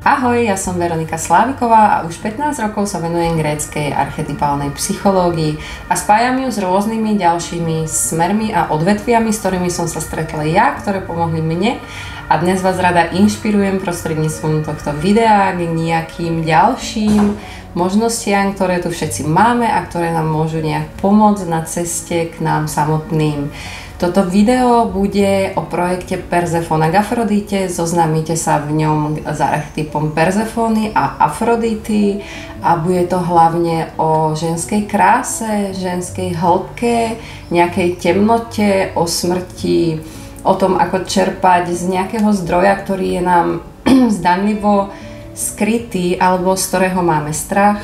Ahoj, ja som Veronika Sláviková a už 15 rokov sa venujem gréckej archetypálnej psychológii a spájam ju s rôznymi ďalšími smermi a odvetviami, s ktorými som sa stretla ja, ktoré pomohli mne, a dnes vás rada inšpirujem prostredníctvom tohto videa k nejakým ďalším možnostiam, ktoré tu všetci máme a ktoré nám môžu nejak pomôcť na ceste k nám samotným. Toto video bude o projekte Persefona k Afrodite, zoznámite sa v ňom s archetypom Persefony a Afrodity a bude to hlavne o ženskej kráse, ženskej hĺbke, nejakej temnote, o smrti, o tom, ako čerpať z nejakého zdroja, ktorý je nám zdanlivo skrytý alebo z ktorého máme strach.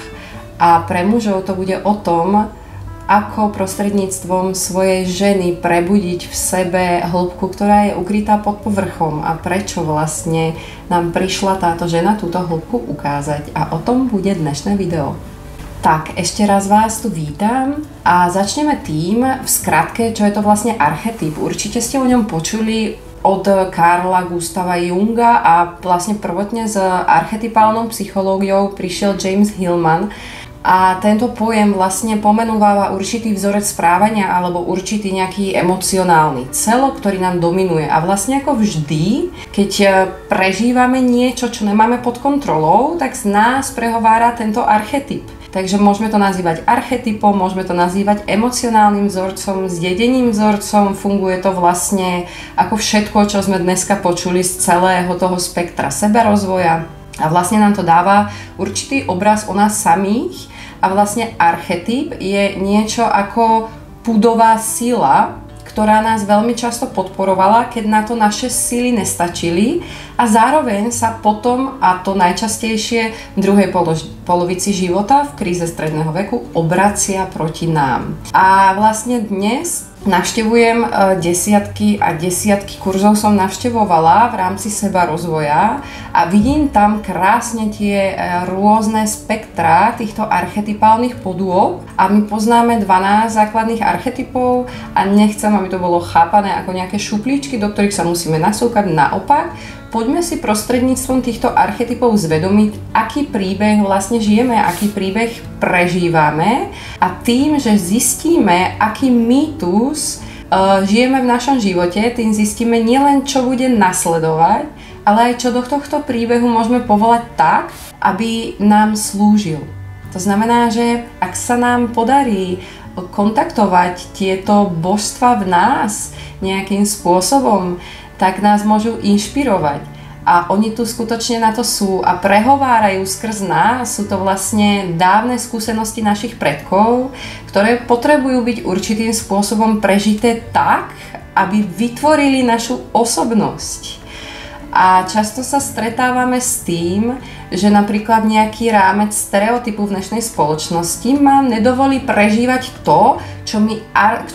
A pre mužov to bude o tom, ako prostredníctvom svojej ženy prebudiť v sebe hĺbku, ktorá je ukrytá pod povrchom a prečo vlastne nám prišla táto žena túto hĺbku ukázať. A o tom bude dnešné video. Tak, ešte raz vás tu vítam a začneme tým v skratke, čo je to vlastne archetyp. Určite ste o ňom počuli od Carla Gustava Junga a vlastne prvotne s archetypálnou psychológiou prišiel James Hillman. A tento pojem vlastne pomenúva určitý vzorec správania alebo určitý nejaký emocionálny celok, ktorý nám dominuje. A vlastne ako vždy, keď prežívame niečo, čo nemáme pod kontrolou, tak z nás prehovára tento archetyp. Takže môžeme to nazývať archetypom, môžeme to nazývať emocionálnym vzorcom, zdedeným vzorcom, funguje to vlastne ako všetko, čo sme dneska počuli z celého toho spektra sebarozvoja. A vlastne nám to dáva určitý obraz o nás samých a vlastne archetyp je niečo ako pudová sila, ktorá nás veľmi často podporovala, keď na to naše sily nestačili a zároveň sa potom, a to najčastejšie v druhej polovici života, v kríze stredného veku, obracia proti nám. A vlastne dnes navštevujem desiatky a desiatky kurzov som navštevovala v rámci seba rozvoja a vidím tam krásne tie rôzne spektrá týchto archetypálnych podôb a my poznáme 12 základných archetypov a nechcem, aby to bolo chápané ako nejaké šuplíčky, do ktorých sa musíme nasúkať. Naopak, poďme si prostredníctvom týchto archetypov zvedomiť, aký príbeh vlastne žijeme, aký príbeh prežívame a tým, že zistíme, aký mýtus žijeme v našom živote, tým zistíme nielen, čo bude nasledovať, ale aj čo do tohto príbehu môžeme povolať tak, aby nám slúžil. To znamená, že ak sa nám podarí kontaktovať tieto božstva v nás nejakým spôsobom, tak nás môžu inšpirovať. A oni tu skutočne na to sú a prehovárajú skrz nás. Sú to vlastne dávne skúsenosti našich predkov, ktoré potrebujú byť určitým spôsobom prežité tak, aby vytvorili našu osobnosť. A často sa stretávame s tým, že napríklad nejaký rámec stereotypu v dnešnej spoločnosti nám nedovolí prežívať to,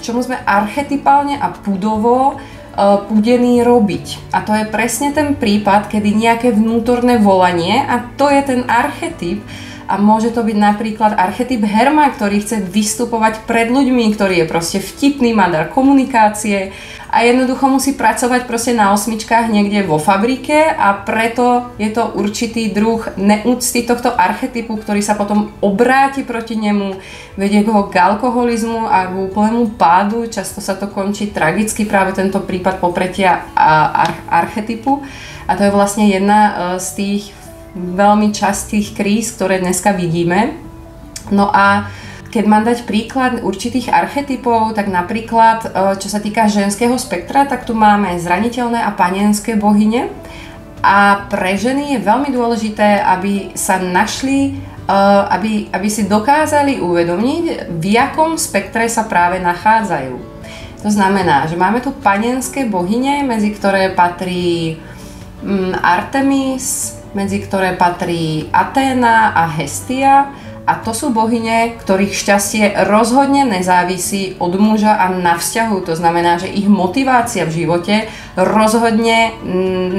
čomu sme archetypálne a pudovo púdení robiť. A to je presne ten prípad, kedy nejaké vnútorné volanie, a to je ten archetyp, a môže to byť napríklad archetyp Herma, ktorý chce vystupovať pred ľuďmi, ktorý je proste vtipný, má dar komunikácie a jednoducho musí pracovať proste na osmičkách niekde vo fabrike a preto je to určitý druh neúcty tohto archetypu, ktorý sa potom obráti proti nemu, vedie ho k alkoholizmu a k úplnému pádu. Často sa to končí tragicky, práve tento prípad popretia archetypu, a to je vlastne jedna z tých veľmi častých kríz, ktoré dneska vidíme. No a keď mám dať príklad určitých archetypov, tak napríklad, čo sa týka ženského spektra, tak tu máme zraniteľné a panenské bohyne. A pre ženy je veľmi dôležité, aby sa našli, aby si dokázali uvedomiť, v jakom spektre sa práve nachádzajú. To znamená, že máme tu panenské bohyne, medzi ktoré patrí Artemis, medzi ktoré patrí Aténa a Hestia, a to sú bohyne, ktorých šťastie rozhodne nezávisí od muža a na vzťahu. To znamená, že ich motivácia v živote rozhodne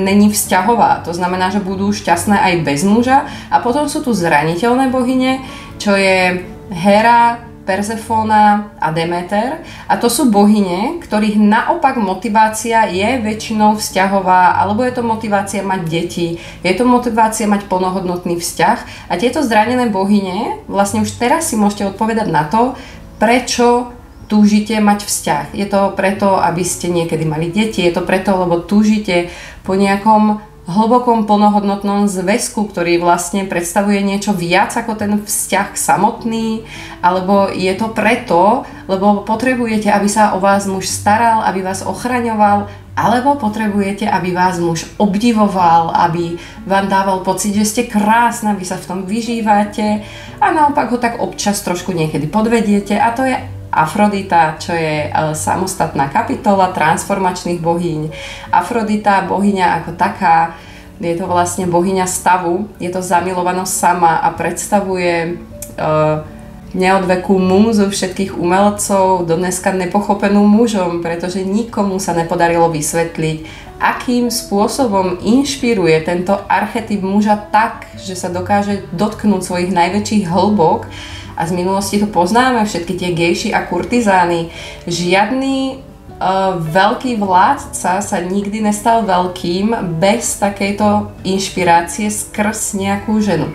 není vzťahová. To znamená, že budú šťastné aj bez muža. A potom sú tu zraniteľné bohyne, čo je Hera, Perzefóna a Demeter a to sú bohyne, ktorých naopak motivácia je väčšinou vzťahová, alebo je to motivácia mať deti, je to motivácia mať plnohodnotný vzťah a tieto zranené bohyne vlastne už teraz si môžete odpovedať na to, prečo túžite mať vzťah. Je to preto, aby ste niekedy mali deti, je to preto, lebo túžite po nejakom hlbokom plnohodnotnom zväzku, ktorý vlastne predstavuje niečo viac ako ten vzťah samotný, alebo je to preto, lebo potrebujete, aby sa o vás muž staral, aby vás ochraňoval, alebo potrebujete, aby vás muž obdivoval, aby vám dával pocit, že ste krásna, vy sa v tom vyžívate a naopak ho tak občas trošku niekedy podvediete a to je Afrodita, čo je samostatná kapitola transformačných bohyň. Afrodita, bohyňa ako taká, je to vlastne bohyňa stavu, je to zamilovanosť sama a predstavuje neodvekú múzu všetkých umelcov, dodneska nepochopenú mužom, pretože nikomu sa nepodarilo vysvetliť, akým spôsobom inšpiruje tento archetyp muža tak, že sa dokáže dotknúť svojich najväčších hĺbok. A z minulosti to poznáme, všetky tie gejši a kurtizány. Žiadny veľký vládca sa nikdy nestal veľkým bez takejto inšpirácie skrz nejakú ženu.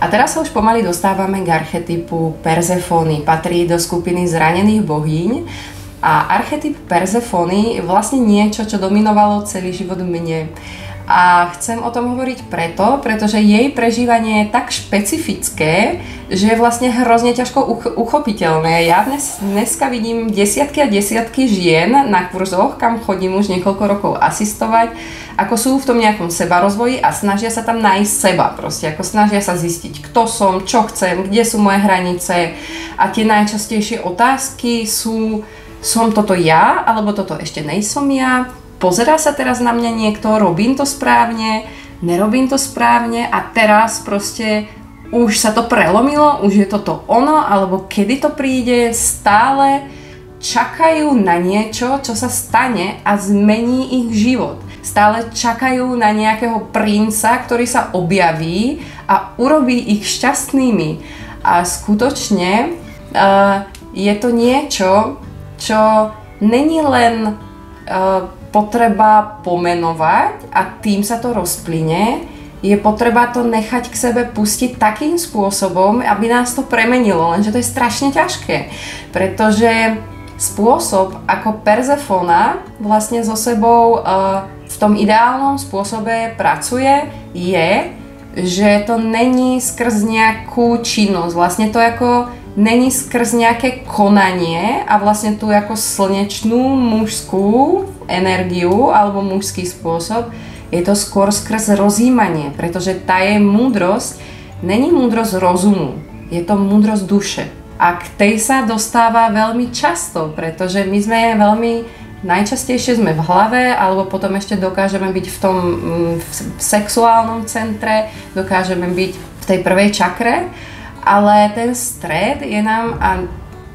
A teraz sa už pomaly dostávame k archetypu Perzefóny. Patrí do skupiny zranených bohýň. A archetyp Perzefóny je vlastne niečo, čo dominovalo celý život mne. A chcem o tom hovoriť pretože jej prežívanie je tak špecifické, že je vlastne hrozne ťažko uchopiteľné. Ja dneska vidím desiatky a desiatky žien na kurzoch, kam chodím už niekoľko rokov asistovať, ako sú v tom nejakom sebarozvoji a snažia sa tam nájsť seba proste, ako snažia sa zistiť, kto som, čo chcem, kde sú moje hranice a tie najčastejšie otázky sú, som toto ja, alebo toto ešte nejsom ja. Pozerá sa teraz na mňa niekto, robím to správne, nerobím to správne a teraz proste už sa to prelomilo, už je toto ono, alebo kedy to príde, stále čakajú na niečo, čo sa stane a zmení ich život. Stále čakajú na nejakého princa, ktorý sa objaví a urobí ich šťastnými. A skutočne je to niečo, čo není len potreba pomenovať a tým sa to rozplyne, je potreba to nechať k sebe pustiť takým spôsobom, aby nás to premenilo, lenže to je strašne ťažké, pretože spôsob, ako Perzefóna vlastne so sebou v tom ideálnom spôsobe pracuje, je, že to není skrz nejakú činnosť, vlastne to ako není skrz nejaké konanie a vlastne tú ako slnečnú mužskú energiu alebo mužský spôsob, je to skôr skrz rozjímanie, pretože tá jej múdrosť není múdrosť rozumu, je to múdrosť duše. A k tej sa dostáva veľmi často, pretože my sme veľmi, najčastejšie sme v hlave, alebo potom ešte dokážeme byť v tom sexuálnom centre, dokážeme byť v tej prvej čakre, ale ten stred je nám a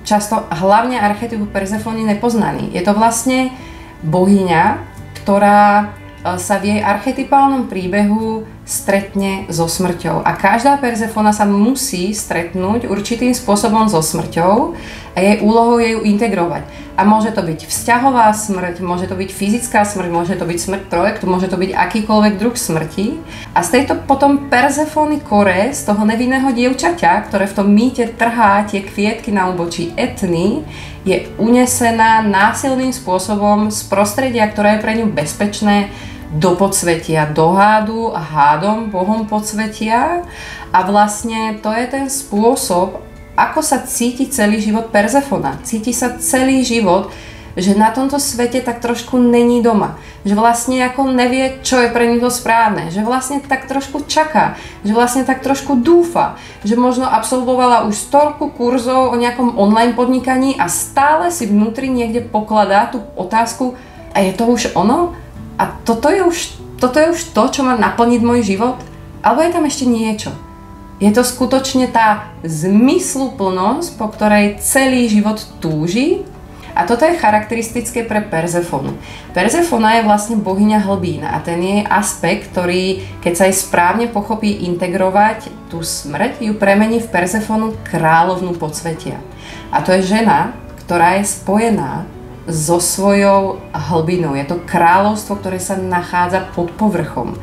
často hlavne archetypu Perzefóny nepoznaný. Je to vlastne bohyňa, ktorá sa v jej archetypálnom príbehu stretne so smrťou. A každá Perzefóna sa musí stretnúť určitým spôsobom so smrťou a jej úlohou je ju integrovať. A môže to byť vzťahová smrť, môže to byť fyzická smrť, môže to byť smrť projektu, môže to byť akýkoľvek druh smrti. A z tejto potom Perzefóny kore, z toho nevinného dievčaťa, ktoré v tom mýte trhá tie kvietky na úbočí Etny, je unesená násilným spôsobom z prostredia, ktoré je pre ňu bezpečné, do podsvetia, do hádu, hádom, bohom podsvetia. A vlastne to je ten spôsob, ako sa cíti celý život Perzefóna. Cíti sa celý život, že na tomto svete tak trošku není doma. Že vlastne ako nevie, čo je pre ňu to správne. Že vlastne tak trošku čaká. Že vlastne tak trošku dúfa. Že možno absolvovala už stovku kurzov o nejakom online podnikaní a stále si vnútri niekde pokladá tú otázku, a je to už ono? A toto je už to, čo má naplniť môj život? Alebo je tam ešte niečo? Je to skutočne tá zmysluplnosť, po ktorej celý život túži? A toto je charakteristické pre Perzefónu. Perzefóna je vlastne bohyňa hlbín a ten jej aspekt, ktorý, keď sa jej správne pochopí integrovať tú smrť, ju premení v Perzefónu kráľovnú podsvetia. A to je žena, ktorá je spojená so svojou hlbinou. Je to kráľovstvo, ktoré sa nachádza pod povrchom.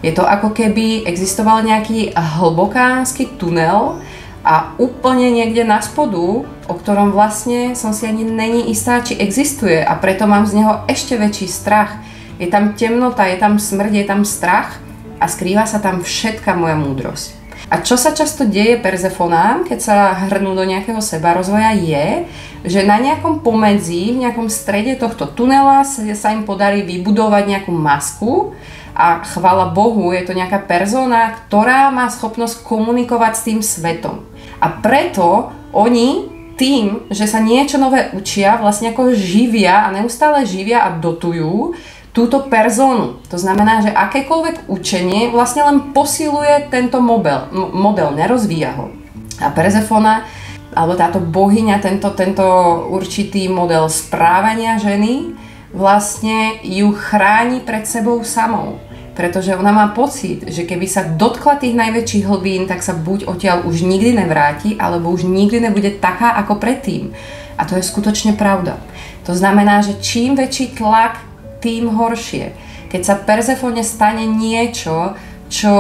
Je to ako keby existoval nejaký hlbokánsky tunel a úplne niekde na spodu, o ktorom vlastne som si ani není istá, či existuje, a preto mám z neho ešte väčší strach. Je tam temnota, je tam smrť, je tam strach a skrýva sa tam všetka moja múdrosť. A čo sa často deje Perzefonám, keď sa hrnú do nejakého sebarozvoja, je, že na nejakom pomedzi, v nejakom strede tohto tunela sa im podarí vybudovať nejakú masku a chvála Bohu, je to nejaká persona, ktorá má schopnosť komunikovať s tým svetom. A preto oni tým, že sa niečo nové učia, vlastne ako živia a neustále živia a dotujú túto personu. To znamená, že akékoľvek učenie vlastne len posiluje tento model, nerozvíja ho. A Perzefona, alebo táto bohyňa, tento určitý model správania ženy, vlastne ju chráni pred sebou samou. Pretože ona má pocit, že keby sa dotkla tých najväčších hlbín, tak sa buď odtiaľ už nikdy nevráti, alebo už nikdy nebude taká ako predtým. A to je skutočne pravda. To znamená, že čím väčší tlak, tým horšie. Keď sa Perzefone stane niečo, čo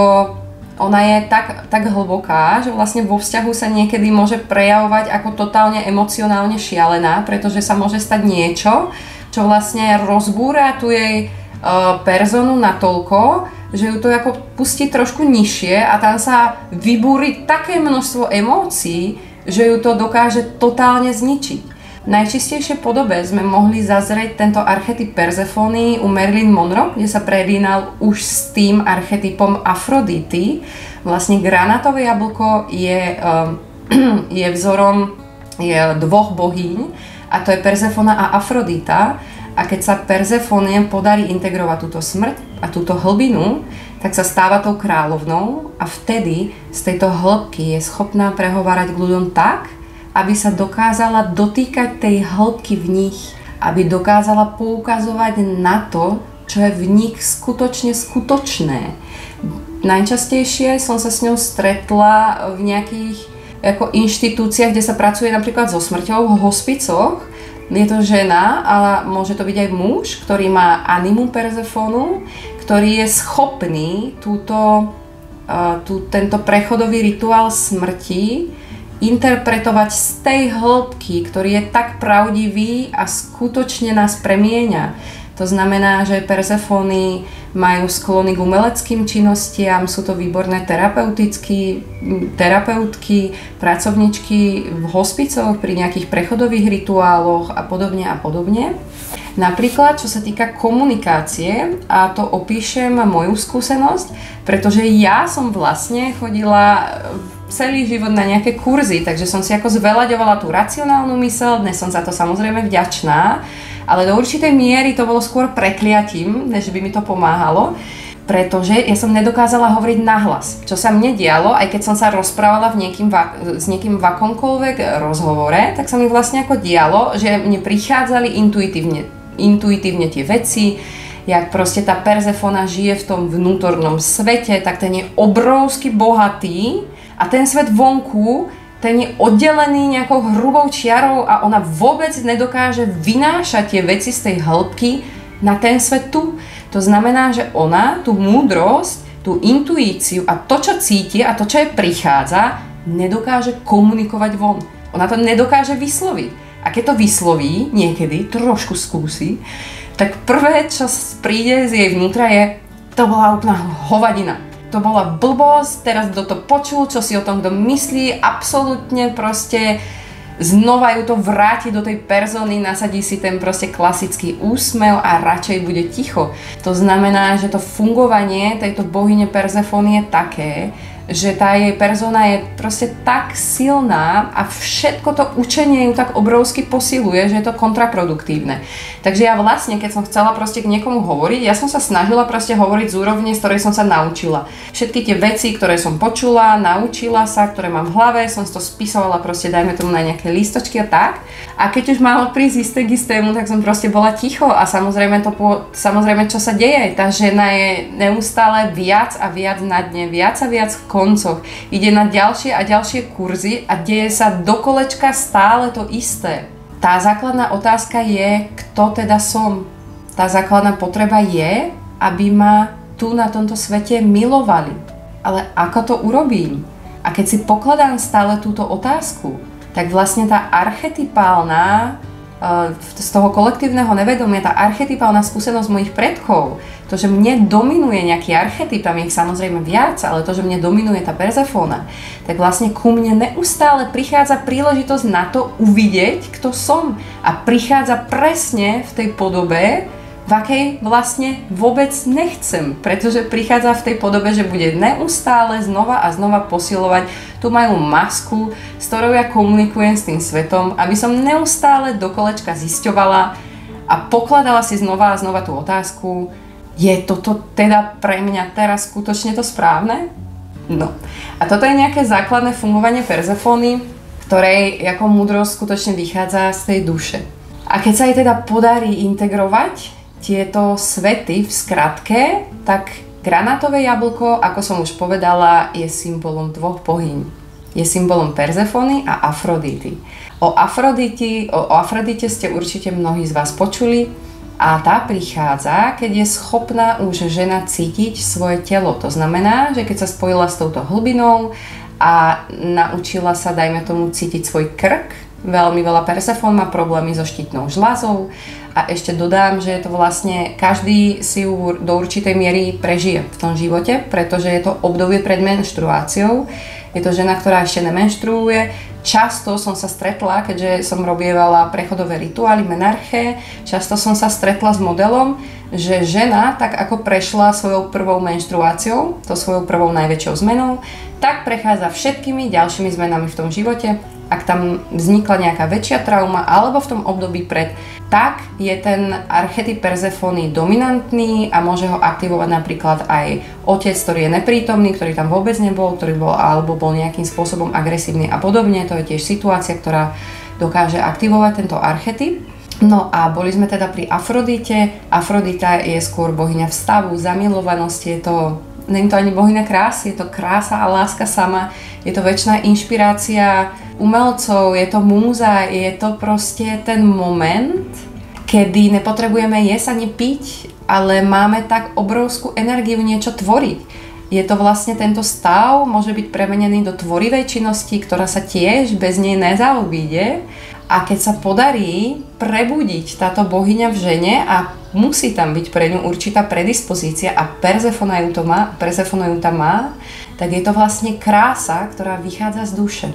ona je tak hlboká, že vlastne vo vzťahu sa niekedy môže prejavovať ako totálne emocionálne šialená, pretože sa môže stať niečo, čo vlastne rozbúra tu jej personu natoľko, že ju to ako pustí trošku nižšie a tam sa vybúri také množstvo emócií, že ju to dokáže totálne zničiť. V najčistejšej podobe sme mohli zazrieť tento archetyp Perzefony u Marilyn Monroe, kde sa prelínal už s tým archetypom Afrodity. Vlastne granátové jablko je vzorom dvoch bohyň, a to je Perzefona a Afrodita. A keď sa Perzefone podarí integrovať túto smrť a túto hlbinu, tak sa stáva tou kráľovnou a vtedy z tejto hĺbky je schopná prehovárať k ľuďom tak, aby sa dokázala dotýkať tej hĺbky v nich, aby dokázala poukazovať na to, čo je v nich skutočne skutočné. Najčastejšie som sa s ňou stretla v nejakých ako inštitúciách, kde sa pracuje napríklad so smrťou, v hospicoch. Je to žena, ale môže to byť aj muž, ktorý má animu Perzefonu, ktorý je schopný tento prechodový rituál smrti interpretovať z tej hĺbky, ktorý je tak pravdivý a skutočne nás premieňa. To znamená, že Perzefony majú sklony k umeleckým činnostiam, sú to výborné terapeutky, pracovničky v hospicoch pri nejakých prechodových rituáloch a podobne a podobne. Napríklad, čo sa týka komunikácie, a to opíšem moju skúsenosť, pretože ja som vlastne chodila celý život na nejaké kurzy, takže som si ako zveľaďovala tú racionálnu myseľ, dnes som za to samozrejme vďačná, ale do určitej miery to bolo skôr prekliatím, než by mi to pomáhalo, pretože ja som nedokázala hovoriť nahlas. Čo sa mne dialo, aj keď som sa rozprávala s niekým v akomkoľvek rozhovore, tak sa mi vlastne ako dialo, že mne prichádzali intuitívne tie veci, jak proste tá Perzefona žije v tom vnútornom svete, tak ten je obrovsky bohatý a ten svet vonku, ten je oddelený nejakou hrubou čiarou a ona vôbec nedokáže vynášať tie veci z tej hĺbky na ten svet tu. To znamená, že ona tú múdrosť, tú intuíciu a to, čo cíti a to, čo jej prichádza, nedokáže komunikovať von. Ona to nedokáže vysloviť. A keď to vysloví, niekedy, trošku skúsi, tak prvé, čo príde z jej vnútra je, to bola úplná hovadina. To bola blbosť, teraz kto to počul, čo si o tom kto myslí, absolútne proste znova ju to vráti do tej persony, nasadí si ten proste klasický úsmev a radšej bude ticho. To znamená, že to fungovanie tejto bohyne Perzefony je také, že tá jej persona je proste tak silná a všetko to učenie ju tak obrovsky posiluje, že je to kontraproduktívne. Takže ja vlastne, keď som chcela proste k niekomu hovoriť, ja som sa snažila proste hovoriť z úrovne, z ktorej som sa naučila. Všetky tie veci, ktoré som počula, naučila sa, ktoré mám v hlave, som to spisovala proste, dajme tomu na nejaké lístočky a tak. A keď už malo prísť isté k istému, tak som proste bola ticho a samozrejme čo sa deje? Tá žena je neustále viac a viac na dne, viac a viac koncoch, ide na ďalšie a ďalšie kurzy a deje sa do kolečka stále to isté. Tá základná otázka je, kto teda som. Tá základná potreba je, aby ma tu na tomto svete milovali. Ale ako to urobím? A keď si pokladám stále túto otázku, tak vlastne tá archetypálna z toho kolektívneho nevedomia, tá archetypálna skúsenosť mojich predkov, to, že mne dominuje nejaký archetyp, tam je ich samozrejme viac, ale to, že mne dominuje tá Perzefóna, tak vlastne ku mne neustále prichádza príležitosť na to uvidieť, kto som. A prichádza presne v tej podobe, v akej vlastne vôbec nechcem, pretože prichádza v tej podobe, že bude neustále znova a znova posilovať tú moju masku, s ktorou ja komunikujem s tým svetom, aby som neustále do kolečka zisťovala a pokladala si znova a znova tú otázku, je toto teda pre mňa teraz skutočne to správne? No. A toto je nejaké základné fungovanie Perzefóny, ktorej ako múdrosť skutočne vychádza z tej duše. A keď sa jej teda podarí integrovať tieto svety v skratke, tak granátové jablko, ako som už povedala, je symbolom dvoch bohyň. Je symbolom Perzefóny a Afrodity. O Afrodite ste určite mnohí z vás počuli a tá prichádza, keď je schopná už žena cítiť svoje telo. To znamená, že keď sa spojila s touto hlbinou a naučila sa, dajme tomu, cítiť svoj krk, veľmi veľa Perzefón má problémy so štítnou žľazou. A ešte dodám, že je to vlastne, každý si ju do určitej miery prežije v tom živote, pretože je to obdobie pred menštruáciou. Je to žena, ktorá ešte nemenštruuje. Často som sa stretla, keďže som robievala prechodové rituály, menarché, často som sa stretla s modelom, že žena, tak ako prešla svojou prvou menštruáciou, to svojou prvou najväčšou zmenou, tak prechádza všetkými ďalšími zmenami v tom živote. Ak tam vznikla nejaká väčšia trauma alebo v tom období pred, tak je ten archetyp Perzefóny dominantný a môže ho aktivovať napríklad aj otec, ktorý je neprítomný, ktorý tam vôbec nebol, ktorý bol alebo bol nejakým spôsobom agresívny a podobne. To je tiež situácia, ktorá dokáže aktivovať tento archetyp. No a boli sme teda pri Afrodite. Afrodita je skôr bohyňa vztavu, zamilovanosti, není to ani bohyňa krásy, je to krása a láska sama, je to večná inšpirácia umelcov, je to múza, je to proste ten moment, kedy nepotrebujeme jesť ani piť, ale máme tak obrovskú energiu niečo tvoriť. Je to vlastne tento stav, môže byť premenený do tvorivej činnosti, ktorá sa tiež bez nej nezaobíde. A keď sa podarí prebudiť táto bohyňa v žene a musí tam byť pre ňu určitá predispozícia a Perzefóna ju tam má, tak je to vlastne krása, ktorá vychádza z duše.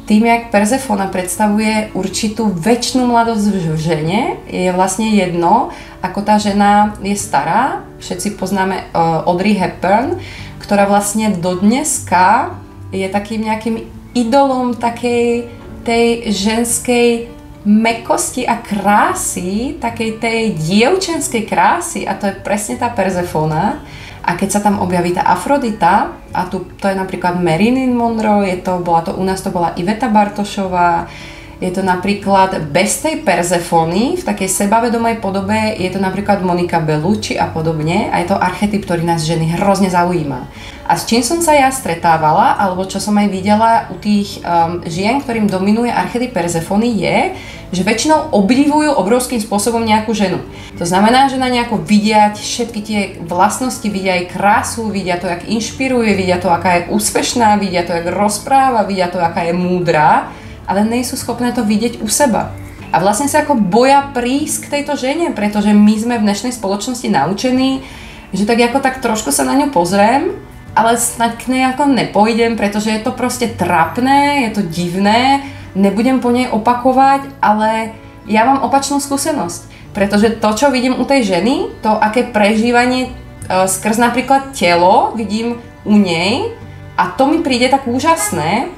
Tým, jak Perzefóna predstavuje určitú večnú mladosť v žene, je vlastne jedno, ako tá žena je stará. Všetci poznáme Audrey Hepburn, ktorá vlastne dodneska je takým nejakým idolom takej tej ženskej mäkkosti a krásy, takej tej dievčenskej krásy, a to je presne tá Perzefóna. A keď sa tam objaví tá Afrodita, a to je napríklad Marilyn Monroe, u nás to bola Iveta Bartošová, je to napríklad bez tej Perzefóny, v takej sebavedomej podobe, je to napríklad Monica Bellucci a podobne, a je to archetyp, ktorý nás ženy hrozne zaujíma. A s čím som sa ja stretávala, alebo čo som aj videla u tých žien, ktorým dominuje archetyp Perzefóny, je, že väčšinou obdivujú obrovským spôsobom nejakú ženu. To znamená, že na nejako vidia všetky tie vlastnosti, vidia aj krásu, vidia to, jak inšpiruje, vidia to, aká je úspešná, vidia to, jak rozpráva, vidia to, aká je múdra, ale nie sú schopné to vidieť u seba. A vlastne sa ako boja prísť k tejto žene, pretože my sme v dnešnej spoločnosti naučení, že tak trošku sa na ňu pozriem, ale snad k nej ako nepojdem, pretože je to proste trapné, je to divné, nebudem po nej opakovať, ale ja mám opačnú skúsenosť. Pretože to, čo vidím u tej ženy, to, aké prežívanie skrz napríklad telo vidím u nej, a to mi príde tak úžasné.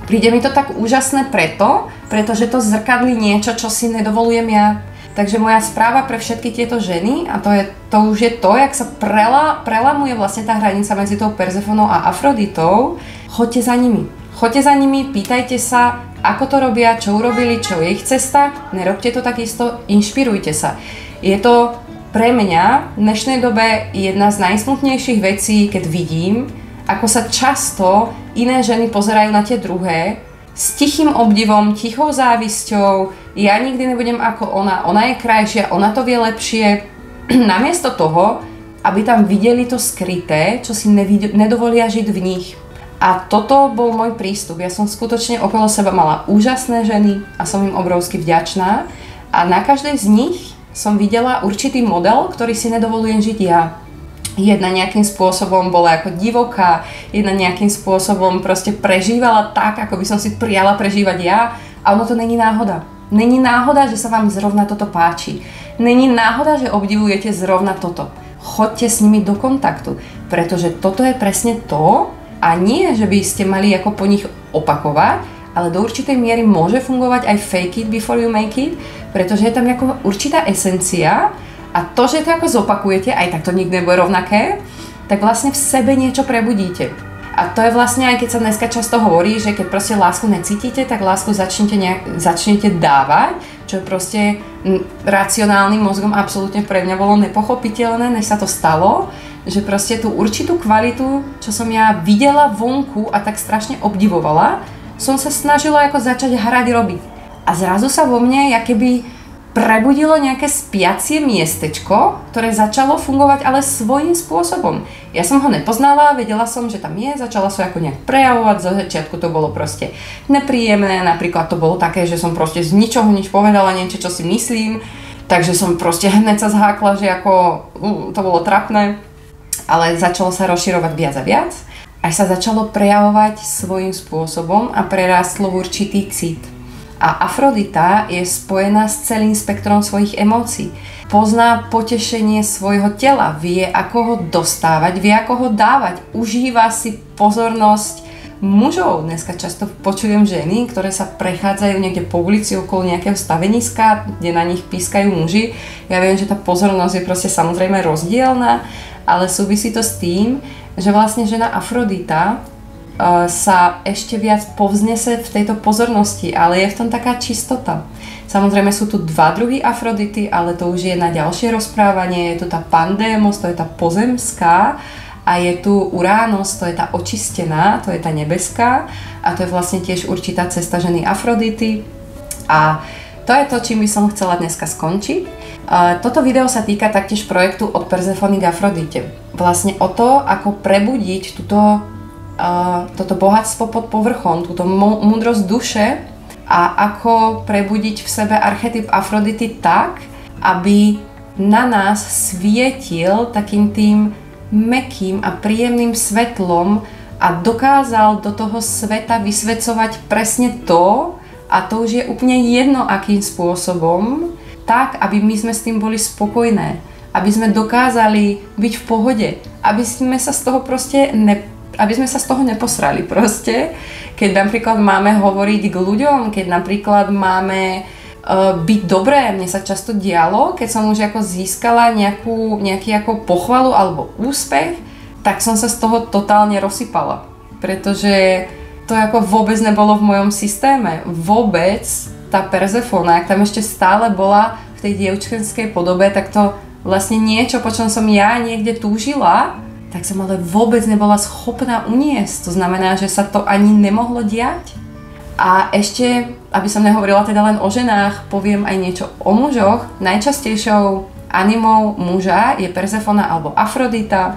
Príde mi to tak úžasné pretože to zrkadlí niečo, čo si nedovolujem ja. Takže moja správa pre všetky tieto ženy, a to už je to, jak sa prelamuje vlastne tá hranica medzi tou Perzefónou a Afroditou, choďte za nimi. Choďte za nimi, pýtajte sa, ako to robia, čo urobili, čo je ich cesta, nerobte to takisto, inšpirujte sa. Je to pre mňa v dnešnej dobe jedna z najsmutnejších vecí, keď vidím, ako sa často iné ženy pozerajú na tie druhé s tichým obdivom, tichou závisťou, ja nikdy nebudem ako ona je krajšia, ona to vie lepšie, namiesto toho, aby tam videli to skryté, čo si nedovolia žiť v nich. A toto bol môj prístup. Ja som skutočne okolo seba mala úžasné ženy a som im obrovsky vďačná. A na každej z nich som videla určitý model, ktorý si nedovolujem žiť ja. Jedna nejakým spôsobom bola ako divoká, jedna nejakým spôsobom proste prežívala tak, ako by som si prijala prežívať ja. A ono to není náhoda. Není náhoda, že sa vám zrovna toto páči. Není náhoda, že obdivujete zrovna toto. Choďte s nimi do kontaktu, pretože toto je presne to a nie, že by ste mali ako po nich opakovať, ale do určitej miery môže fungovať aj fake it before you make it, pretože je tam ako určitá esencia a to, že to ako zopakujete, aj tak to nikdy nebude rovnaké, tak vlastne v sebe niečo prebudíte. A to je vlastne aj keď sa dneska často hovorí, že keď proste lásku necítite, tak lásku začnete dávať, čo je proste racionálnym mozgom absolútne pre mňa bolo nepochopiteľné, než sa to stalo, že proste tú určitú kvalitu, čo som ja videla vonku a tak strašne obdivovala, som sa snažila ako začať hrať robiť. A zrazu sa vo mne keby prebudilo nejaké spiacie miestečko, ktoré začalo fungovať ale svojím spôsobom. Ja som ho nepoznala, vedela som, že tam je, začala sa ako nejak prejavovať, zo začiatku to bolo proste nepríjemné, napríklad to bolo také, že som proste z ničoho nič povedala, niečo, čo si myslím, takže som proste hneď sa zhákla, že ako to bolo trapné, ale začalo sa rozširovať viac a viac, až sa začalo prejavovať svojím spôsobom a prerástlo v určitý cit. A Afrodita je spojená s celým spektrom svojich emócií. Pozná potešenie svojho tela, vie ako ho dostávať, vie ako ho dávať, užíva si pozornosť mužov. Dneska často počujem ženy, ktoré sa prechádzajú niekde po ulici okolo nejakého staveniska, kde na nich pískajú muži. Ja viem, že tá pozornosť je proste samozrejme rozdielna, ale súvisí to s tým, že vlastne žena Afrodita sa ešte viac povznese v tejto pozornosti, ale je v tom taká čistota. Samozrejme sú tu dva druhy Afrodity, ale to už je na ďalšie rozprávanie. Je tu tá Pandémos, to je tá pozemská, a je tu Urános, to je tá očistená, to je tá nebeská, a to je vlastne tiež určitá cesta ženy Afrodity. A to je to, čím by som chcela dneska skončiť. Toto video sa týka taktiež projektu od Persefony k Afrodite. Vlastne o to, ako prebudiť toto bohatstvo pod povrchom, túto múdrosť duše a ako prebudiť v sebe archetyp Afrodity tak, aby na nás svietil takým tým mäkkým a príjemným svetlom a dokázal do toho sveta vysvecovať presne to, a to už je úplne jedno akým spôsobom, tak, aby my sme s tým boli spokojné, aby sme dokázali byť v pohode, aby sme sa z toho proste neposrali proste, keď napríklad máme hovoriť k ľuďom, keď napríklad máme byť dobré. Mne sa často dialo, keď som už ako získala nejaký ako pochvalu alebo úspech, tak som sa z toho totálne rozsypala, pretože to ako vôbec nebolo v mojom systéme. Vôbec tá Persefona, ak tam ešte stále bola v tej dievčenskej podobe, tak to vlastne niečo, po čom som ja niekde túžila, tak som ale vôbec nebola schopná uniesť. To znamená, že sa to ani nemohlo diať. A ešte, aby som nehovorila teda len o ženách, poviem aj niečo o mužoch. Najčastejšou animou muža je Persefona alebo Afrodita.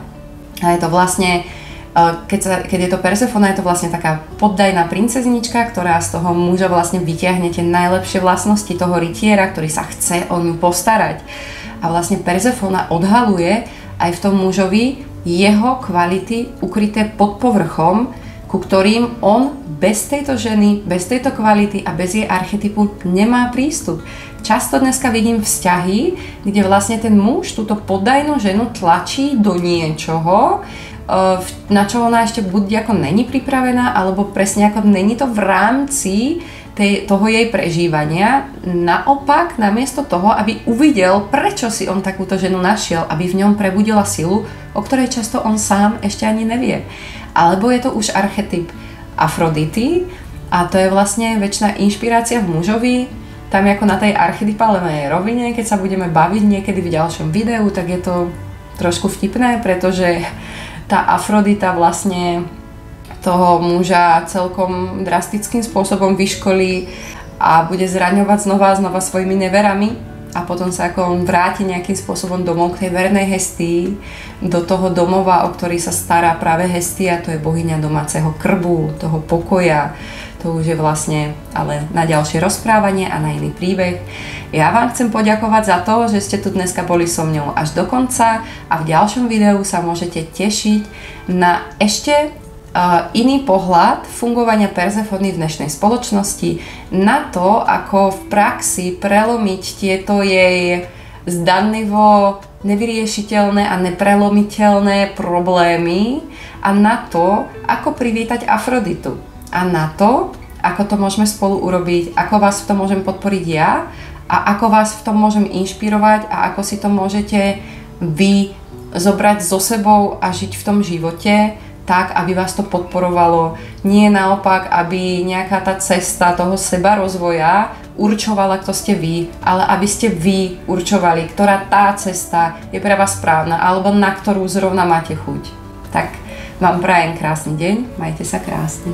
A je to vlastne, keď je to Persefona, je to vlastne taká poddajná princeznička, ktorá z toho muža vlastne vyťahne tie najlepšie vlastnosti toho rytiera, ktorý sa chce o ňu postarať. A vlastne Persefona odhaluje aj v tom mužovi jeho kvality ukryté pod povrchom, ku ktorým on bez tejto ženy, bez tejto kvality a bez jej archetypu nemá prístup. Často dneska vidím vzťahy, kde vlastne ten muž túto poddajnú ženu tlačí do niečoho, na čo ona ešte buď ako není pripravená, alebo presne ako není to v rámci toho jej prežívania. Naopak, namiesto toho, aby uvidel, prečo si on takúto ženu našiel, aby v ňom prebudila silu, o ktorej často on sám ešte ani nevie. Alebo je to už archetyp Afrodity a to je vlastne večná inšpirácia v mužovi. Tam ako na tej archetypálnej rovine, keď sa budeme baviť niekedy v ďalšom videu, tak je to trošku vtipné, pretože tá Afrodita vlastne toho muža celkom drastickým spôsobom vyškolí a bude zraňovať znova a znova svojimi neverami a potom sa ako on vráti nejakým spôsobom domov k tej vernej Hestii, do toho domova, o ktorý sa stará práve Hestia, to je bohyňa domáceho krbu, toho pokoja. To už je vlastne ale na ďalšie rozprávanie a na iný príbeh. Ja vám chcem poďakovať za to, že ste tu dneska boli so mňou až do konca a v ďalšom videu sa môžete tešiť na ešte iný pohľad fungovania Perzefony v dnešnej spoločnosti, na to, ako v praxi prelomiť tieto jej zdanlivo nevyriešiteľné a neprelomiteľné problémy a na to, ako privítať Afroditu. A na to, ako to môžeme spolu urobiť, ako vás v tom môžem podporiť ja a ako vás v tom môžem inšpirovať a ako si to môžete vy zobrať so sebou a žiť v tom živote tak, aby vás to podporovalo. Nie naopak, aby nejaká tá cesta toho sebarozvoja určovala, kto ste vy, ale aby ste vy určovali, ktorá tá cesta je pre vás správna alebo na ktorú zrovna máte chuť. Tak vám prajem krásny deň, majte sa krásne.